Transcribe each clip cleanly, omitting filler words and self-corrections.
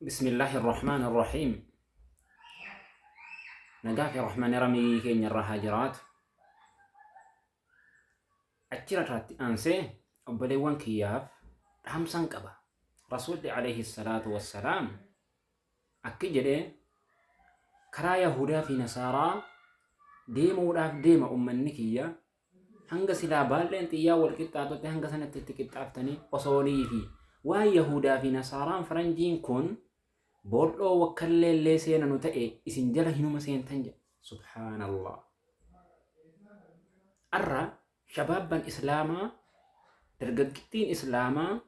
بسم الله الرحمن الرحيم. نجاك الرحمن رمي كين الرهاجرات أجرت أنسي أبليوان كياف همسان كبا رسول عليه الصلاة والسلام أكجد كرا يهودا في نصارى ديمو راف ديما أمنكية هنگا سلا بالين تيا والكتاتو هنگا سنة تتكتافتني وصولي في ويهودا في نصارى فرنجين كن بولو وكل اللي سينا نتأي اسن جلا هنوما سين تنجا سبحان الله. أرى شبابا إسلاما درققتين إسلاما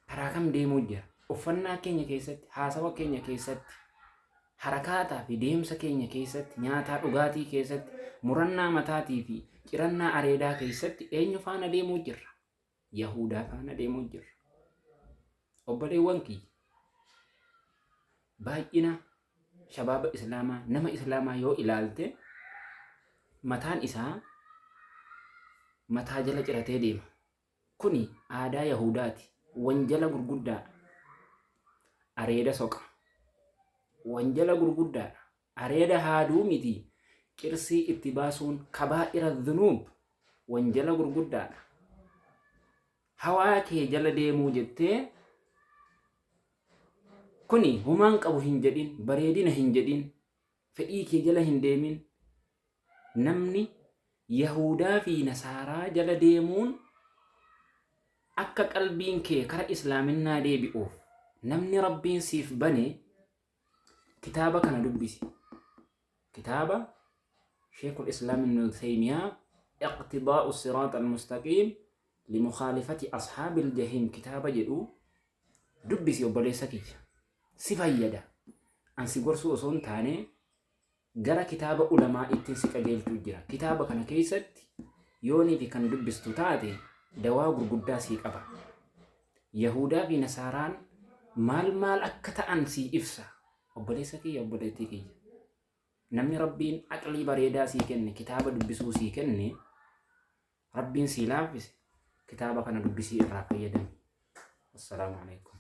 تراكم ديمو جر أفنا كينيا كيست حاسوا كينيا كيست حركاتا في ديمسا كينيا كيست نياتا رغاتي كيست مرنا متاتي في جرنا أريدا كيست أين فانا ديمو جر يهودا فانا ديمو جر أبلي وانكي baay'ina shababa islaamaa nama islaamaa yoo ilaalte mataan isaa mataa jala ciratee deema. Kuni aadaa Yahudaati. Wanjala gurguddaa areeda soqa. Wanjala gurguddaa areeda haaduu miti qirsii itti baasuun kabaa'ira dhunuub wanjala gurguddaa. Hawaa kee jala deemuu jettee kuni humaan qabu hin jedhin bareedina hin jedhin fedhii kee jala hin deemin namni Yahudaa fi Nasaaraa jala deemuun akka qalbiin kee kara islaaminaa deebi'uuf namni rabbiin siif bane kitaaba kana dubbisi. Kitaaba Sheikhul Islaam Ibn Taymiyaa Iqtidaa'u Siraat al-Mustaqiim limukhalifati ashaabil jahiim kitaaba jedhu dubbisi obboleessa kiyya. Si fayyada. Ansi gorsuu osoo hin taane gara kitaaba ulamaa ittiin si qajeelchuu jira. Kitaaba kana keessatti yoonii fi kan dubbistu taate dawaa gurguddaa sii qaba. Yahudaa fi Nasaaraan maal akka ta'an sii ibsa. Obboleessa kiyya obboleettii kiyya. Namni rabbiin aqlii bareedaa sii kenne kitaaba dubbisuu sii kenne rabbiin sii laaffise kitaaba kana dubbisii irraa fayyadami. Assalaamu alaikum.